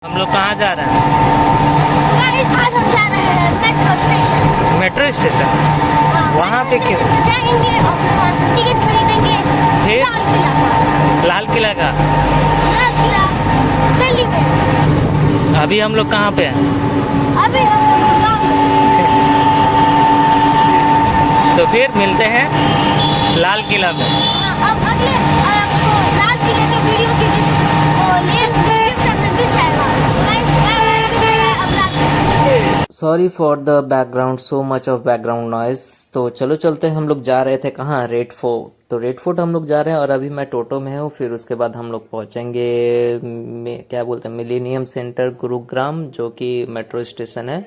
हम लोग कहाँ जा रहे हैं? आज हम जा रहे हैं मेट्रो स्टेशन। Metro station. वहाँ पे क्यों जाएंगे और फिर वहाँ से टिकट खरीदेंगे। फिर? लाल किला का। लाल किला दिल्ली में। अभी हम लोग कहाँ पे हैं? अभी हम गाँव में। तो फिर मिलते हैं लाल किला में। अब अगले आपको लाल किले के वीडियो की लिंक डिस्क्रिप्शन में मिल जाएगा। Sorry for the background, so much of background noise. तो चलो चलते हैं। हम लोग जा रहे थे कहाँ? Red fort. तो रेड फोर्ट हम लोग जा रहे हैं और अभी मैं टोटो में हूँ। फिर उसके बाद हम लोग पहुँचेंगे क्या बोलते हैं, मिलेनियम सेंटर गुरुग्राम, जो कि मेट्रो स्टेशन है।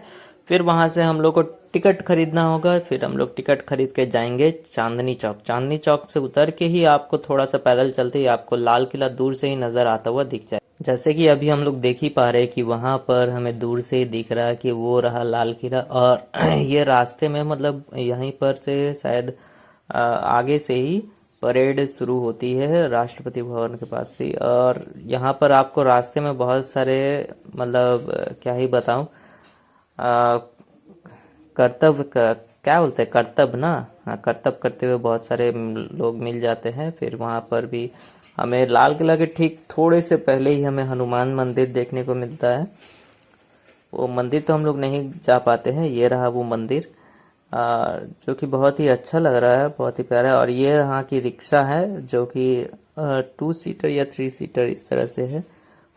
फिर वहाँ से हम लोग को टिकट खरीदना होगा। फिर हम लोग टिकट खरीद के जाएंगे चांदनी चौक। चांदनी चौक से उतर के ही आपको थोड़ा सा पैदल चलते ही आपको लाल किला दूर से ही नज़र आता हुआ दिख जाए। जैसे कि अभी हम लोग देख ही पा रहे हैं कि वहाँ पर हमें दूर से ही दिख रहा है कि वो रहा लाल किला। और ये रास्ते में मतलब यहीं पर से शायद आगे से ही परेड शुरू होती है राष्ट्रपति भवन के पास से। और यहाँ पर आपको रास्ते में बहुत सारे मतलब क्या ही बताऊँ, कर्तव्य का क्या बोलते हैं, कर्तव्य ना, हाँ, कर्तव्य करते हुए बहुत सारे लोग मिल जाते हैं। फिर वहाँ पर भी हमें लाल किला के ठीक थोड़े से पहले ही हमें हनुमान मंदिर देखने को मिलता है। वो मंदिर तो हम लोग नहीं जा पाते हैं। ये रहा वो मंदिर, जो कि बहुत ही अच्छा लग रहा है, बहुत ही प्यारा है। और ये यहाँ की रिक्शा है जो कि 2 सीटर या 3 सीटर इस तरह से है।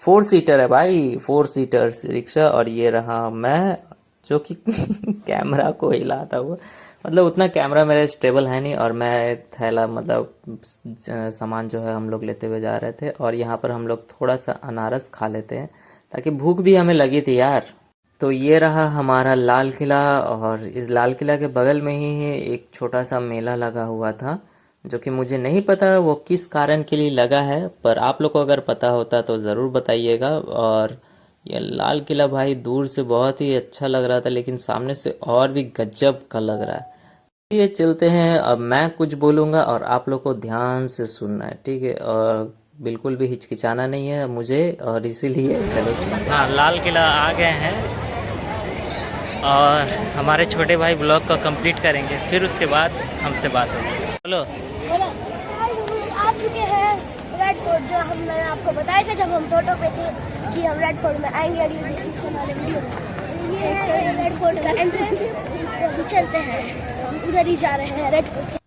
4 सीटर है भाई, 4 सीटर रिक्शा। और ये रहा मैं, जो कि कैमरा को हिलाता हुआ, मतलब उतना कैमरा मेरा स्टेबल है नहीं। और मैं थैला मतलब सामान जो है हम लोग लेते हुए जा रहे थे। और यहाँ पर हम लोग थोड़ा सा अनारस खा लेते हैं ताकि भूख भी हमें लगी थी यार। तो ये रहा हमारा लाल किला। और इस लाल किला के बगल में ही एक छोटा सा मेला लगा हुआ था, जो कि मुझे नहीं पता वो किस कारण के लिए लगा है, पर आप लोग को अगर पता होता तो ज़रूर बताइएगा। और ये लाल किला भाई दूर से बहुत ही अच्छा लग रहा था, लेकिन सामने से और भी गजब का लग रहा है। ये चलते हैं। अब मैं कुछ बोलूँगा और आप लोग को ध्यान से सुनना है, ठीक है? और बिल्कुल भी हिचकिचाना नहीं है मुझे, और इसीलिए चलो सुनते हैं। हाँ, लाल किला आ गए हैं और हमारे छोटे भाई ब्लॉग को कंप्लीट करेंगे। फिर उसके बाद हमसे बात होगी। चलो। आ चुके हैं रेड फोर्ट, जो मैंने आपको बताया था जब हम टोटो पे थे कि हम रेड फोर्ट में आएंगे अगले डिस्क्रिप्शन वाले वीडियो में। ये है रेड फोर्ट का एंट्रेंस। चलते हैं, हम उधर ही जा रहे हैं रेड फोर्ट।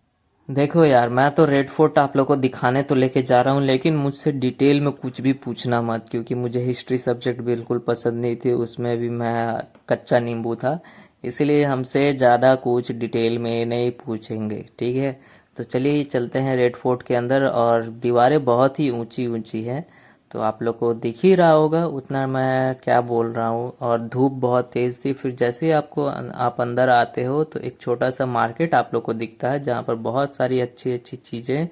देखो यार, मैं तो रेड फोर्ट आप लोग को दिखाने तो लेके जा रहा हूँ, लेकिन मुझसे डिटेल में कुछ भी पूछना मत, क्योंकि मुझे हिस्ट्री सब्जेक्ट बिल्कुल पसंद नहीं थी। उसमें भी मैं कच्चा नींबू था, इसलिए हमसे ज़्यादा कुछ डिटेल में नहीं पूछेंगे, ठीक है? तो चलिए चलते हैं रेड फोर्ट के अंदर। और दीवारें बहुत ही ऊंची ऊंची हैं, तो आप लोग को दिख ही रहा होगा उतना मैं क्या बोल रहा हूँ। और धूप बहुत तेज़ थी। फिर जैसे ही आप अंदर आते हो तो एक छोटा सा मार्केट आप लोग को दिखता है, जहाँ पर बहुत सारी अच्छी अच्छी चीज़ें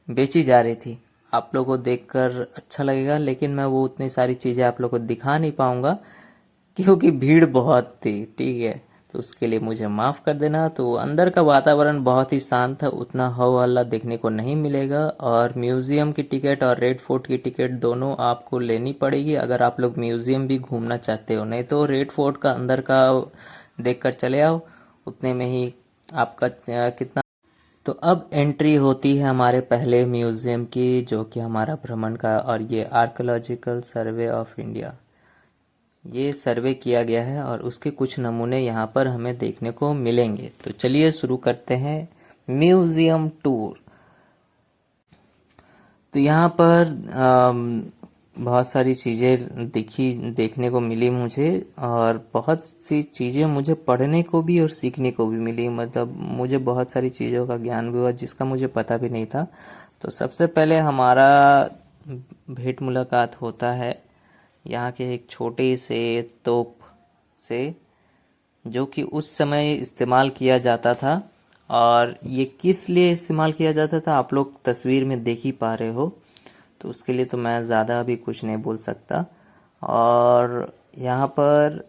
बेची जा रही थी। आप लोग को देखकर अच्छा लगेगा, लेकिन मैं वो उतनी सारी चीज़ें आप लोग को दिखा नहीं पाऊँगा क्योंकि भीड़ बहुत थी, ठीक है? तो उसके लिए मुझे माफ़ कर देना। तो अंदर का वातावरण बहुत ही शांत था, उतना हवा हल्ला देखने को नहीं मिलेगा। और म्यूज़ियम की टिकट और रेड फोर्ट की टिकट दोनों आपको लेनी पड़ेगी अगर आप लोग म्यूज़ियम भी घूमना चाहते हो। नहीं तो रेड फोर्ट का अंदर का देख कर चले आओ, उतने में ही आपका कितना। तो अब एंट्री होती है हमारे पहले म्यूज़ियम की, जो कि हमारा भ्रमण का, और ये आर्कोलॉजिकल सर्वे ऑफ इंडिया, ये सर्वे किया गया है और उसके कुछ नमूने यहाँ पर हमें देखने को मिलेंगे। तो चलिए शुरू करते हैं म्यूजियम टूर। तो यहाँ पर बहुत सारी चीज़ें देखने को मिली मुझे, और बहुत सी चीज़ें मुझे पढ़ने को भी और सीखने को भी मिली। मतलब मुझे बहुत सारी चीज़ों का ज्ञान भी हुआ जिसका मुझे पता भी नहीं था। तो सबसे पहले हमारा भेंट मुलाकात होता है यहाँ के एक छोटे से तोप से, जो कि उस समय इस्तेमाल किया जाता था। और ये किस लिए इस्तेमाल किया जाता था आप लोग तस्वीर में देख ही पा रहे हो, तो उसके लिए तो मैं ज़्यादा भी कुछ नहीं बोल सकता। और यहाँ पर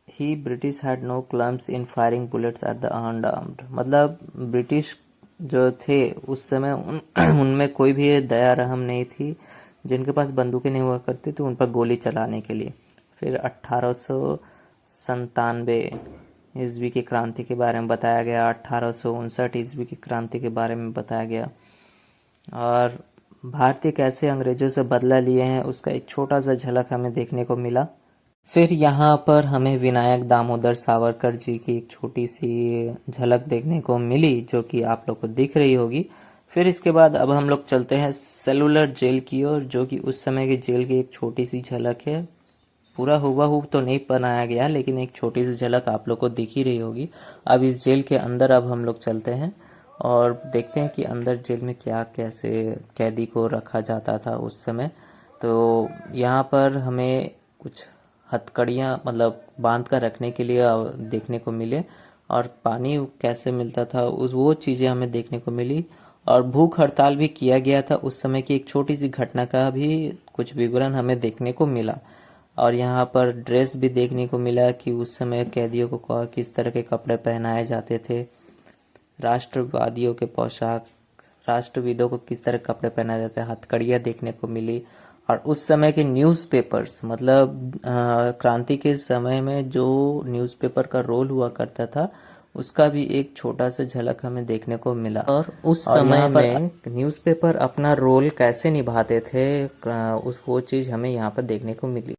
ही British had no qualms in firing bullets at the unarmed, मतलब ब्रिटिश जो थे उस समय उनमें कोई भी दया रहम नहीं थी। जिनके पास बंदूकें नहीं हुआ करती तो उन पर गोली चलाने के लिए। फिर 1897 ईस्वी की क्रांति के बारे में बताया गया, 1859 ईस्वी की क्रांति के बारे में बताया गया, और भारतीय कैसे अंग्रेजों से बदला लिए हैं उसका एक छोटा सा झलक हमें देखने को मिला। फिर यहाँ पर हमें विनायक दामोदर सावरकर जी की एक छोटी सी झलक देखने को मिली जो कि आप लोग को दिख रही होगी। फिर इसके बाद अब हम लोग चलते हैं सेलुलर जेल की ओर, जो कि उस समय की जेल की एक छोटी सी झलक है। पूरा हुबहू तो नहीं बनाया गया लेकिन एक छोटी सी झलक आप लोग को दिख ही रही होगी। अब इस जेल के अंदर अब हम लोग चलते हैं और देखते हैं कि अंदर जेल में क्या कैसे कैदी को रखा जाता था उस समय। तो यहाँ पर हमें कुछ हथकड़ियाँ मतलब बांध कर रखने के लिए देखने को मिले, और पानी कैसे मिलता था उस वो चीज़ें हमें देखने को मिली, और भूख हड़ताल भी किया गया था उस समय की एक छोटी सी घटना का भी कुछ विवरण हमें देखने को मिला। और यहाँ पर ड्रेस भी देखने को मिला कि उस समय कैदियों को किस तरह के कपड़े पहनाए जाते थे, राष्ट्रवादियों के पोशाक, राष्ट्रविदों को किस तरह कपड़े पहनाए जाते हैं, हथकड़ियाँ देखने को मिली। और उस समय के न्यूज़पेपर्स मतलब क्रांति के समय में जो न्यूज़पेपर का रोल हुआ करता था उसका भी एक छोटा सा झलक हमें देखने को मिला। और उस समय में न्यूज़पेपर अपना रोल कैसे निभाते थे उस वो चीज़ हमें यहाँ पर देखने को मिली।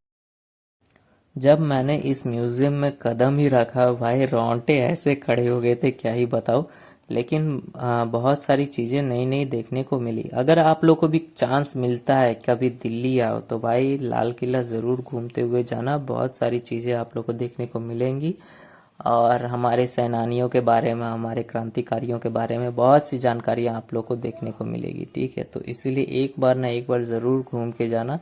जब मैंने इस म्यूज़ियम में कदम ही रखा भाई रोंगटे ऐसे खड़े हो गए थे क्या ही बताओ। लेकिन बहुत सारी चीज़ें नई नई देखने को मिली। अगर आप लोग को भी चांस मिलता है कभी दिल्ली आओ तो भाई लाल किला ज़रूर घूमते हुए जाना, बहुत सारी चीज़ें आप लोग को देखने को मिलेंगी और हमारे सेनानियों के बारे में, हमारे क्रांतिकारियों के बारे में बहुत सी जानकारियाँ आप लोग को देखने को मिलेगी। ठीक है, तो इसीलिए एक बार ना एक बार ज़रूर घूम के जाना।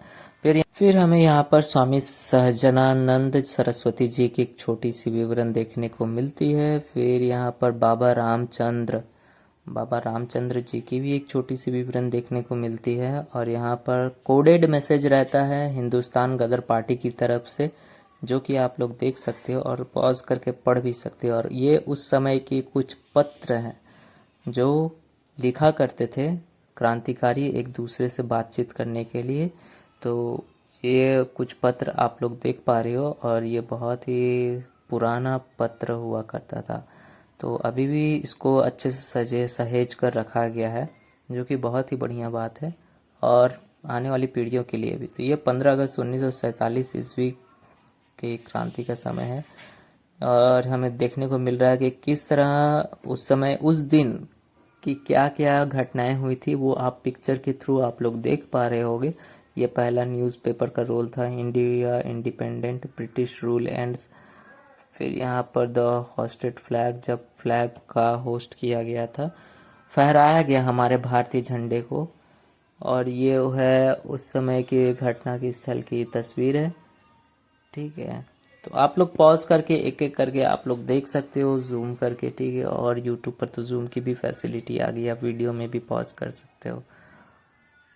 फिर हमें यहाँ पर स्वामी सहजानंद सरस्वती जी की एक छोटी सी विवरण देखने को मिलती है। फिर यहाँ पर बाबा रामचंद्र जी की भी एक छोटी सी विवरण देखने को मिलती है। और यहाँ पर कोडेड मैसेज रहता है हिंदुस्तान गदर पार्टी की तरफ से, जो कि आप लोग देख सकते हो और पॉज करके पढ़ भी सकते हो। और ये उस समय की कुछ पत्र हैं जो लिखा करते थे क्रांतिकारी एक दूसरे से बातचीत करने के लिए। तो ये कुछ पत्र आप लोग देख पा रहे हो और ये बहुत ही पुराना पत्र हुआ करता था। तो अभी भी इसको अच्छे से सहेज कर रखा गया है, जो कि बहुत ही बढ़िया बात है और आने वाली पीढ़ियों के लिए भी। तो ये 15 अगस्त 1947 ईस्वी की क्रांति का समय है और हमें देखने को मिल रहा है कि किस तरह उस समय उस दिन की क्या क्या घटनाएं हुई थी वो आप पिक्चर के थ्रू आप लोग देख पा रहे होगे। ये पहला न्यूज़पेपर का रोल था, India independent, British rule ends. फिर यहाँ पर द होस्टेड फ्लैग, जब फ्लैग का होस्ट किया गया था, फहराया गया हमारे भारतीय झंडे को। और ये है उस समय की घटना की स्थल की तस्वीर है। ठीक है, तो आप लोग पॉज करके एक एक करके आप लोग देख सकते हो जूम करके। ठीक है, और यूट्यूब पर तो जूम की भी फैसिलिटी आ गई, आप वीडियो में भी पॉज कर सकते हो।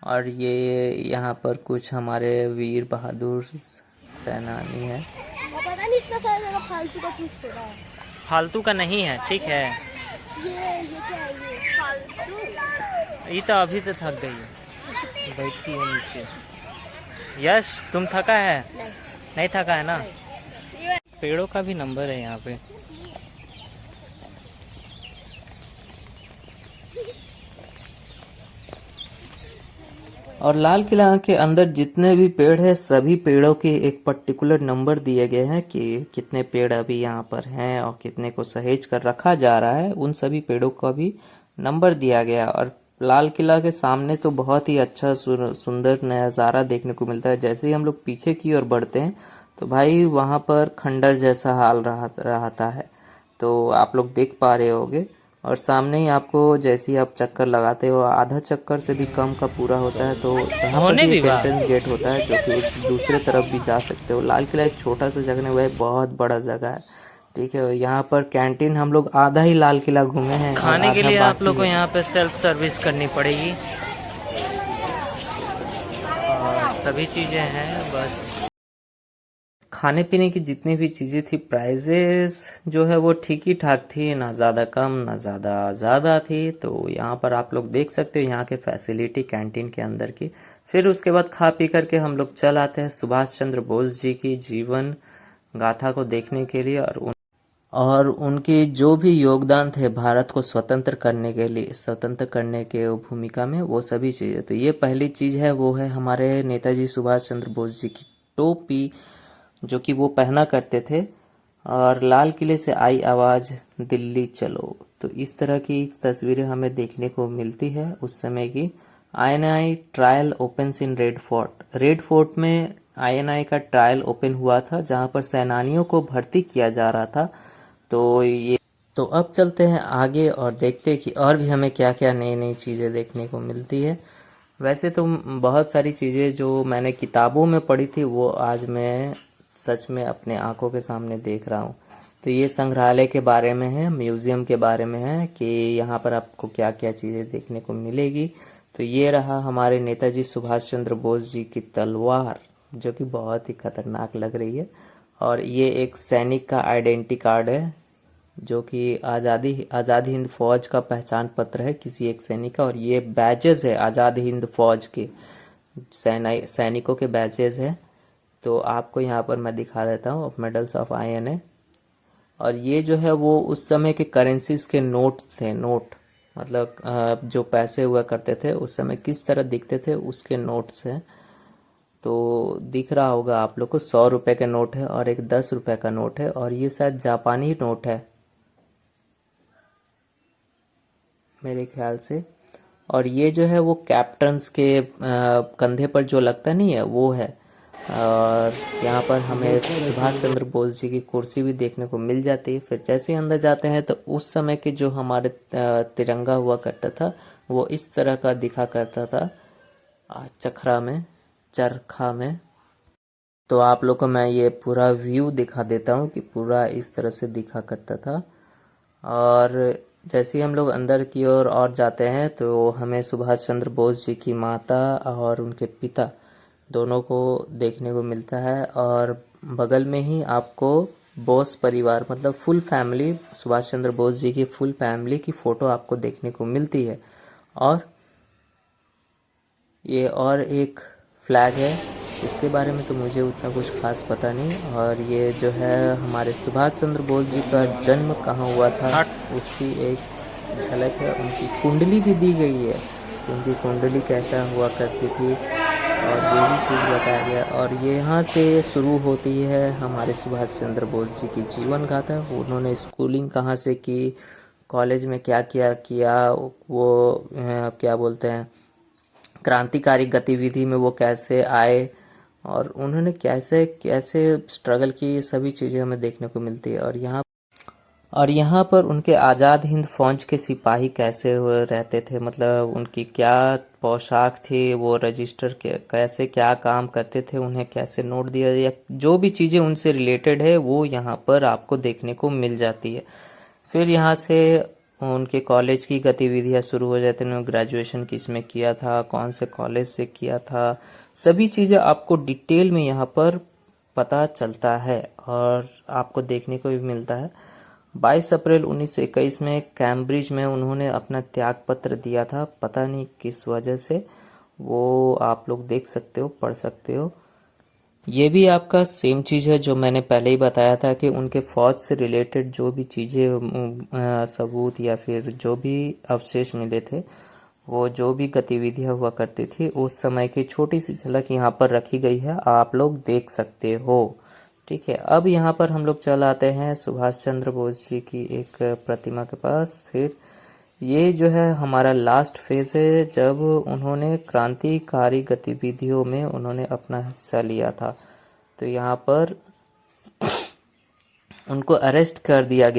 और ये यहाँ पर कुछ हमारे वीर बहादुर सेनानी है। पता नहीं इतना सारा जगह फालतू का कुछ हो रहा है। फालतू का नहीं है, ठीक है। ये क्या है ये फालतू? ये तो अभी से थक गई है, बैठती है नीचे। यश तुम थका है? नहीं थका है ना? पेड़ों का भी नंबर है यहाँ पे। और लाल किला के अंदर जितने भी पेड़ हैं सभी पेड़ों के एक पर्टिकुलर नंबर दिए गए हैं कि कितने पेड़ अभी यहाँ पर हैं और कितने को सहेज कर रखा जा रहा है। उन सभी पेड़ों का भी नंबर दिया गया। और लाल किला के सामने तो बहुत ही अच्छा सुंदर नज़ारा देखने को मिलता है। जैसे ही हम लोग पीछे की ओर बढ़ते हैं तो भाई वहाँ पर खंडर जैसा हाल रहता है, तो आप लोग देख पा रहे होगे। और सामने ही आपको जैसे ही आप चक्कर लगाते हो आधा चक्कर से भी कम का पूरा होता है, तो यहाँ पर भी एक एंट्रेंस गेट होता है जो कि उस दूसरे तरफ भी जा सकते हो। लाल किला एक छोटा सा जगह वह बहुत बड़ा जगह है। ठीक है, यहाँ पर कैंटीन हम लोग आधा ही लाल किला घूमे हैं। खाने के लिए आप लोग को यहाँ पे सेल्फ सर्विस करनी पड़ेगी और सभी चीज़ें हैं। बस खाने पीने की जितनी भी चीज़ें थी, प्राइजेस जो है वो ठीक ही ठाक थी, ना ज़्यादा कम ना ज़्यादा थी। तो यहाँ पर आप लोग देख सकते हो यहाँ के फैसिलिटी, कैंटीन के अंदर की फिर उसके बाद खा पी करके हम लोग चल आते हैं सुभाष चंद्र बोस जी की जीवन गाथा को देखने के लिए, और उनके जो भी योगदान थे भारत को स्वतंत्र करने के लिए, स्वतंत्र करने के भूमिका में, वो सभी चीज़ें। तो ये पहली चीज़ है, वो है हमारे नेताजी सुभाष चंद्र बोस जी की टोपी, जो कि वो पहना करते थे, और लाल किले से आई आवाज़ दिल्ली चलो। तो इस तरह की तस्वीरें हमें देखने को मिलती है उस समय की। INI trial opens in red fort. Red fort में INI का ट्रायल ओपन हुआ था, जहां पर सेनानियों को भर्ती किया जा रहा था। तो अब चलते हैं आगे और देखते हैं कि और भी हमें क्या क्या नई नई चीज़ें देखने को मिलती है। वैसे तो बहुत सारी चीज़ें जो मैंने किताबों में पढ़ी थी, वो आज मैं सच में अपने आंखों के सामने देख रहा हूँ। तो ये संग्रहालय के बारे में है, म्यूज़ियम के बारे में है कि यहाँ पर आपको क्या क्या चीज़ें देखने को मिलेगी। तो ये रहा हमारे नेताजी सुभाष चंद्र बोस जी की तलवार, जो कि बहुत ही खतरनाक लग रही है। और ये एक सैनिक का आइडेंटिटी कार्ड है, जो कि आज़ाद हिंद फौज का पहचान पत्र है किसी एक सैनिक का। और ये बैजेस है आज़ाद हिंद फौज के सैनिकों के बैजेस है। तो आपको यहाँ पर मैं दिखा देता हूँ, मेडल्स ऑफ INA। और ये जो है वो उस समय के करेंसीज के नोट्स थे, नोट मतलब जो पैसे हुआ करते थे उस समय किस तरह दिखते थे, उसके नोट्स हैं। तो दिख रहा होगा आप लोग को, 100 रुपये का नोट है और एक 10 रुपये का नोट है, और ये शायद जापानी नोट है मेरे ख्याल से। और ये जो है वो कैप्टन्स के कंधे पर जो लगता नहीं है, वो है। और यहाँ पर हमें सुभाष चंद्र बोस जी की कुर्सी भी देखने को मिल जाती है। फिर जैसे ही अंदर जाते हैं तो उस समय के जो हमारे तिरंगा हुआ करता था, वो इस तरह का दिखा करता था चरखा में। तो आप लोग को मैं ये पूरा व्यू दिखा देता हूँ कि पूरा इस तरह से दिखा करता था। और जैसे ही हम लोग अंदर की ओर और जाते हैं तो हमें सुभाष चंद्र बोस जी की माता और उनके पिता दोनों को देखने को मिलता है। और बगल में ही आपको बोस परिवार मतलब फुल फैमिली, सुभाष चंद्र बोस जी की फुल फैमिली की फ़ोटो आपको देखने को मिलती है। और ये और एक फ्लैग है, इसके बारे में तो मुझे उतना कुछ खास पता नहीं। और ये जो है हमारे सुभाष चंद्र बोस जी का जन्म कहाँ हुआ था, उसकी एक झलक है। उनकी कुंडली भी दी गई है, उनकी कुंडली कैसा हुआ करती थी, और ये भी चीज़ बताया गया। और ये यहाँ से शुरू होती है हमारे सुभाष चंद्र बोस जी की जीवन गाथा। उन्होंने स्कूलिंग कहाँ से की, कॉलेज में क्या किया, वो क्या बोलते हैं, क्रांतिकारी गतिविधि में वो कैसे आए, और उन्होंने कैसे कैसे स्ट्रगल की, ये सभी चीज़ें हमें देखने को मिलती है। और यहाँ पर उनके आज़ाद हिंद फौज के सिपाही कैसे रहते थे, मतलब उनकी क्या पोशाक थी, वो रजिस्टर के कैसे क्या काम करते थे, उन्हें कैसे नोट दिया, या जो भी चीज़ें उनसे रिलेटेड है वो यहाँ पर आपको देखने को मिल जाती है। फिर यहाँ से उनके कॉलेज की गतिविधियाँ शुरू हो जाती हैं। उन्होंने ग्रेजुएशन किस में किया था, कौन से कॉलेज से किया था, सभी चीज़ें आपको डिटेल में यहाँ पर पता चलता है और आपको देखने को भी मिलता है। 22 अप्रैल 1921 में कैम्ब्रिज में उन्होंने अपना त्याग पत्र दिया था, पता नहीं किस वजह से, वो आप लोग देख सकते हो, पढ़ सकते हो। ये भी आपका सेम चीज़ है जो मैंने पहले ही बताया था कि उनके फौज से रिलेटेड जो भी चीज़ें सबूत या फिर जो भी अवशेष मिले थे, वो जो भी गतिविधियाँ हुआ करती थी उस समय की छोटी सी झलक यहाँ पर रखी गई है, आप लोग देख सकते हो। ठीक है, अब यहाँ पर हम लोग चल आते हैं सुभाष चंद्र बोस जी की एक प्रतिमा के पास। फिर ये जो है हमारा लास्ट फेज है, जब उन्होंने क्रांतिकारी गतिविधियों में उन्होंने अपना हिस्सा लिया था। तो यहाँ पर उनको अरेस्ट कर लिया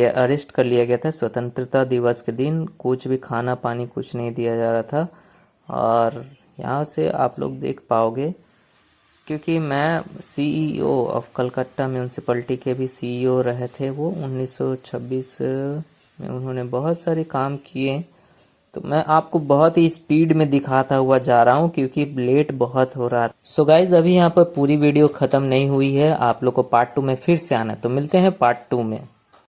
गया था स्वतंत्रता दिवस के दिन। कुछ भी खाना पानी कुछ नहीं दिया जा रहा था। और यहाँ से आप लोग देख पाओगे, क्योंकि मैं CEO ऑफ कलकत्ता म्यूनसिपलिटी के भी CEO रहे थे। वो 1926 में उन्होंने बहुत सारे काम किए। तो मैं आपको बहुत ही स्पीड में दिखाता हुआ जा रहा हूँ क्योंकि लेट बहुत हो रहा है। सो गाइज, अभी यहाँ पर पूरी वीडियो ख़त्म नहीं हुई है, आप लोग को पार्ट 2 में फिर से आना है। तो मिलते हैं पार्ट 2 में।